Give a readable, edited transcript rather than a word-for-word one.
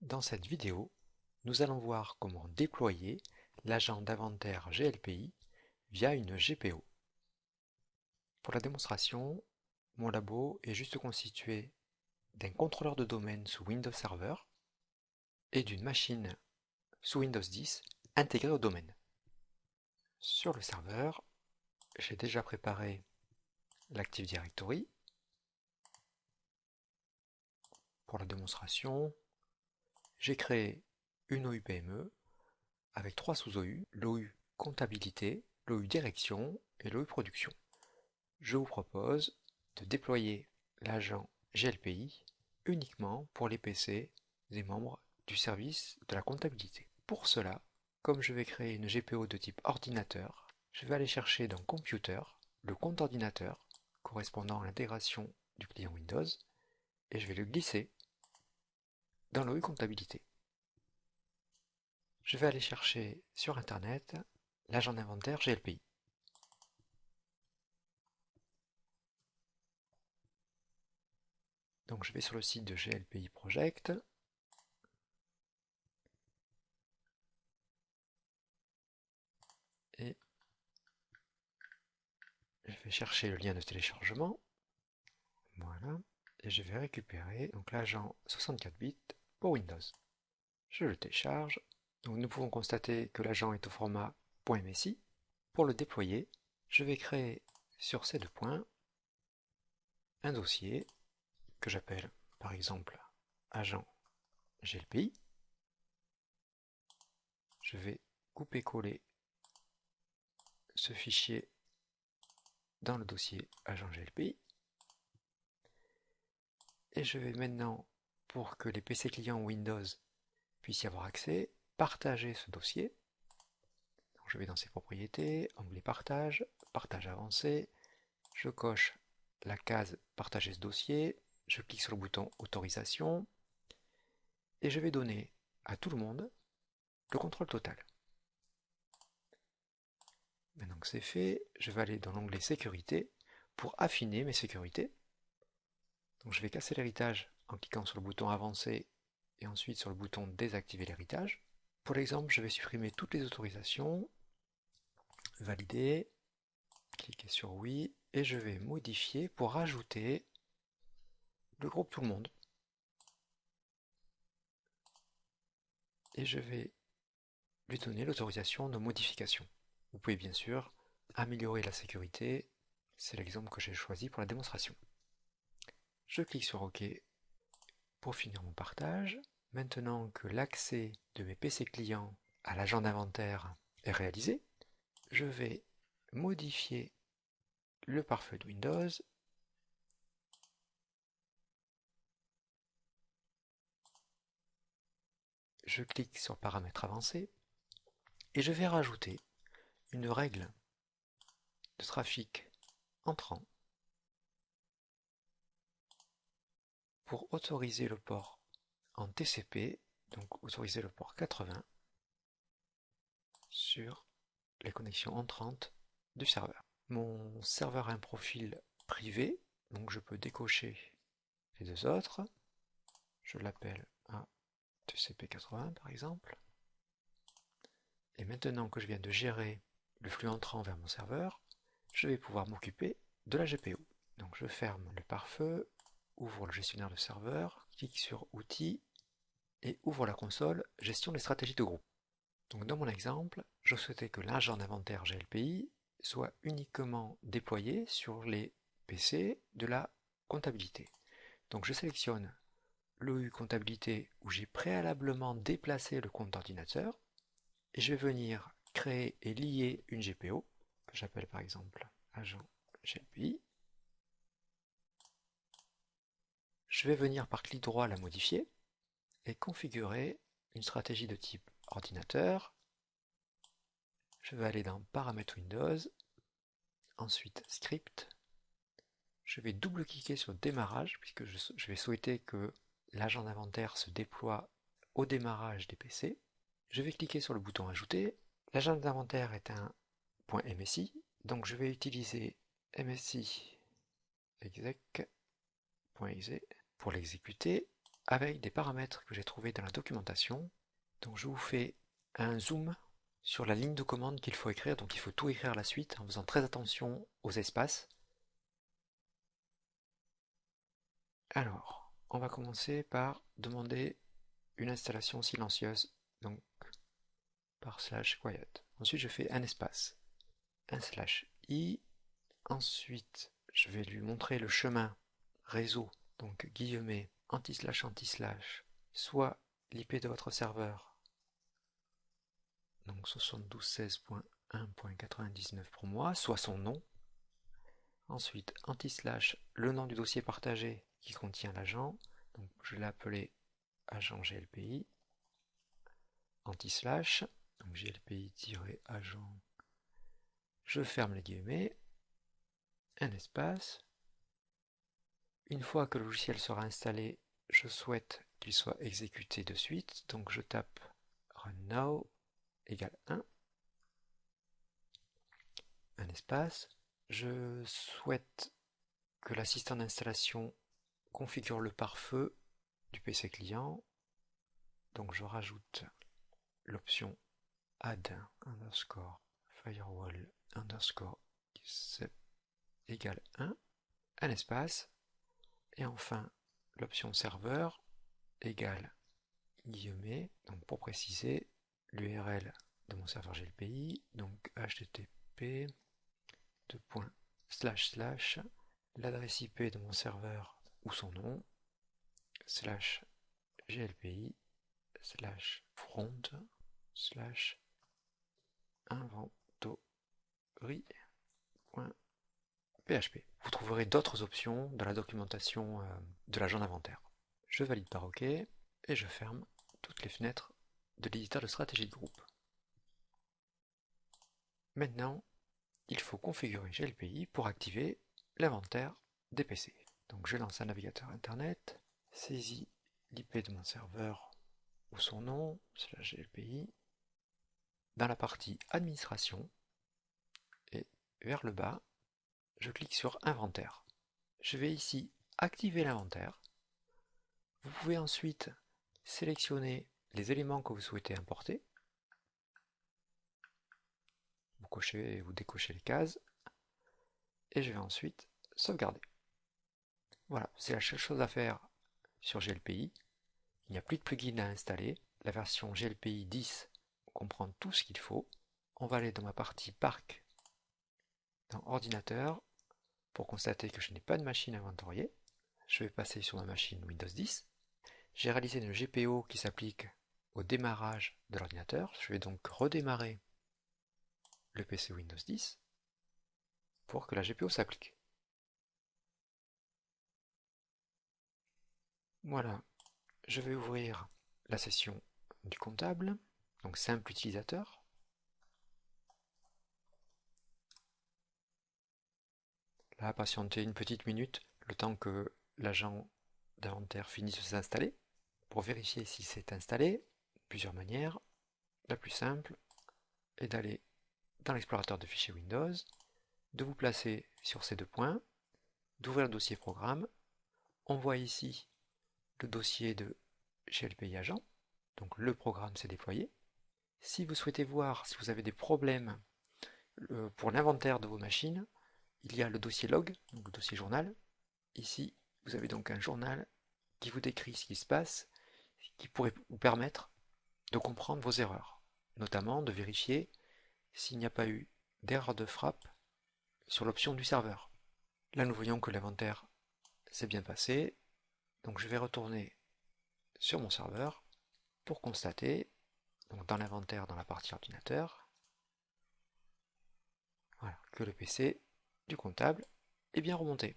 Dans cette vidéo, nous allons voir comment déployer l'agent d'inventaire GLPI via une GPO. Pour la démonstration, mon labo est juste constitué d'un contrôleur de domaine sous Windows Server et d'une machine sous Windows 10 intégrée au domaine. Sur le serveur, j'ai déjà préparé l'Active Directory. Pour la démonstration, j'ai créé une OU PME avec 3 sous-OU, l'OU comptabilité, l'OU direction et l'OU production. Je vous propose de déployer l'agent GLPI uniquement pour les PC des membres du service de la comptabilité. Pour cela, comme je vais créer une GPO de type ordinateur, je vais aller chercher dans Computer le compte ordinateur correspondant à l'intégration du client Windows et je vais le glisser dans l'OU comptabilité. Je vais aller chercher sur Internet l'agent d'inventaire GLPI. Donc je vais sur le site de GLPI Project. Et je vais chercher le lien de téléchargement. Voilà. Et je vais récupérer donc l'agent 64 bits pour Windows. Je le télécharge. Donc nous pouvons constater que l'agent est au format .msi. Pour le déployer, je vais créer sur ces deux points un dossier que j'appelle par exemple agent GLPI. Je vais couper-coller ce fichier dans le dossier agent GLPI. Et je vais maintenant, pour que les PC clients Windows puissent y avoir accès, partager ce dossier. Donc je vais dans ses propriétés, onglet partage, partage avancé, je coche la case partager ce dossier, je clique sur le bouton autorisation et je vais donner à tout le monde le contrôle total. Maintenant que c'est fait, je vais aller dans l'onglet sécurité pour affiner mes sécurités. Donc je vais casser l'héritage en cliquant sur le bouton avancer et ensuite sur le bouton désactiver l'héritage. Pour l'exemple, je vais supprimer toutes les autorisations, valider, cliquer sur oui, et je vais modifier pour rajouter le groupe tout le monde. Et je vais lui donner l'autorisation de modification. Vous pouvez bien sûr améliorer la sécurité, c'est l'exemple que j'ai choisi pour la démonstration. Je clique sur OK pour finir mon partage. Maintenant que l'accès de mes PC clients à l'agent d'inventaire est réalisé, je vais modifier le pare-feu de Windows. Je clique sur paramètres avancés et je vais rajouter une règle de trafic entrant pour autoriser le port en TCP, donc autoriser le port 80 sur les connexions entrantes du serveur. Mon serveur a un profil privé, donc je peux décocher les deux autres. Je l'appelle à TCP80 par exemple. Et maintenant que je viens de gérer le flux entrant vers mon serveur, je vais pouvoir m'occuper de la GPO. Donc je ferme le pare-feu, ouvre le gestionnaire de serveur, clique sur Outils et ouvre la console Gestion des stratégies de groupe. Donc dans mon exemple, je souhaitais que l'agent d'inventaire GLPI soit uniquement déployé sur les PC de la comptabilité. Donc je sélectionne l'OU comptabilité où j'ai préalablement déplacé le compte d'ordinateur et je vais venir créer et lier une GPO que j'appelle par exemple agent GLPI. Je vais venir par clic droit la modifier et configurer une stratégie de type ordinateur. Je vais aller dans paramètres Windows, ensuite script. Je vais double-cliquer sur démarrage puisque je vais souhaiter que l'agent d'inventaire se déploie au démarrage des PC. Je vais cliquer sur le bouton ajouter. L'agent d'inventaire est un .msi, donc je vais utiliser msi exec.exe pour l'exécuter. avec des paramètres que j'ai trouvés dans la documentation. Donc je vous fais un zoom sur la ligne de commande qu'il faut écrire. Donc il faut tout écrire à la suite en faisant très attention aux espaces. Alors, on va commencer par demander une installation silencieuse, donc par /quiet. Ensuite, je fais un espace, un /i. Ensuite, je vais lui montrer le chemin réseau, donc guillemets, anti/, soit l'IP de votre serveur, donc 72.16.1.99 pour moi, soit son nom. Ensuite, anti/ le nom du dossier partagé qui contient l'agent, donc je l'ai appelé agent GLPI, anti/, donc GLPI-agent, je ferme les guillemets, un espace. Une fois que le logiciel sera installé, je souhaite qu'il soit exécuté de suite, donc je tape run now égale 1, un espace. Je souhaite que l'assistant d'installation configure le pare-feu du PC client, donc je rajoute l'option add underscore firewall underscore égale 1, un espace, et enfin l'option serveur égale guillemets, donc pour préciser l'URL de mon serveur GLPI, donc http l'adresse IP de mon serveur ou son nom, /glpi /front inventory.php. Vous trouverez d'autres options dans la documentation de l'agent d'inventaire. Je valide par OK et je ferme toutes les fenêtres de l'éditeur de stratégie de groupe. Maintenant, il faut configurer GLPI pour activer l'inventaire des PC. Donc je lance un navigateur internet, saisis l'IP de mon serveur ou son nom, /glpi, dans la partie administration, et vers le bas, je clique sur inventaire. Je vais ici activer l'inventaire. Vous pouvez ensuite sélectionner les éléments que vous souhaitez importer. Vous cochez et vous décochez les cases. Et je vais ensuite sauvegarder. Voilà, c'est la seule chose à faire sur GLPI. Il n'y a plus de plugin à installer. La version GLPI 10 comprend tout ce qu'il faut. On va aller dans ma partie parc, dans ordinateur, pour constater que je n'ai pas de machine inventoriée. Je vais passer sur ma machine Windows 10. J'ai réalisé une GPO qui s'applique au démarrage de l'ordinateur. Je vais donc redémarrer le PC Windows 10 pour que la GPO s'applique. Voilà, je vais ouvrir la session du comptable, donc simple utilisateur. Là, patientez une petite minute, le temps que l'agent d'inventaire finisse de s'installer. Pour vérifier si c'est installé, plusieurs manières. La plus simple est d'aller dans l'explorateur de fichiers Windows, de vous placer sur ces deux points, d'ouvrir le dossier programme. On voit ici le dossier de GLPI agent, donc le programme s'est déployé. Si vous souhaitez voir si vous avez des problèmes pour l'inventaire de vos machines, il y a le dossier log, donc le dossier journal. Ici, vous avez donc un journal qui vous décrit ce qui se passe, qui pourrait vous permettre de comprendre vos erreurs, notamment de vérifier s'il n'y a pas eu d'erreur de frappe sur l'option du serveur. Là, nous voyons que l'inventaire s'est bien passé, donc je vais retourner sur mon serveur pour constater, donc dans l'inventaire, dans la partie ordinateur, voilà, que le PC du comptable est bien remonté.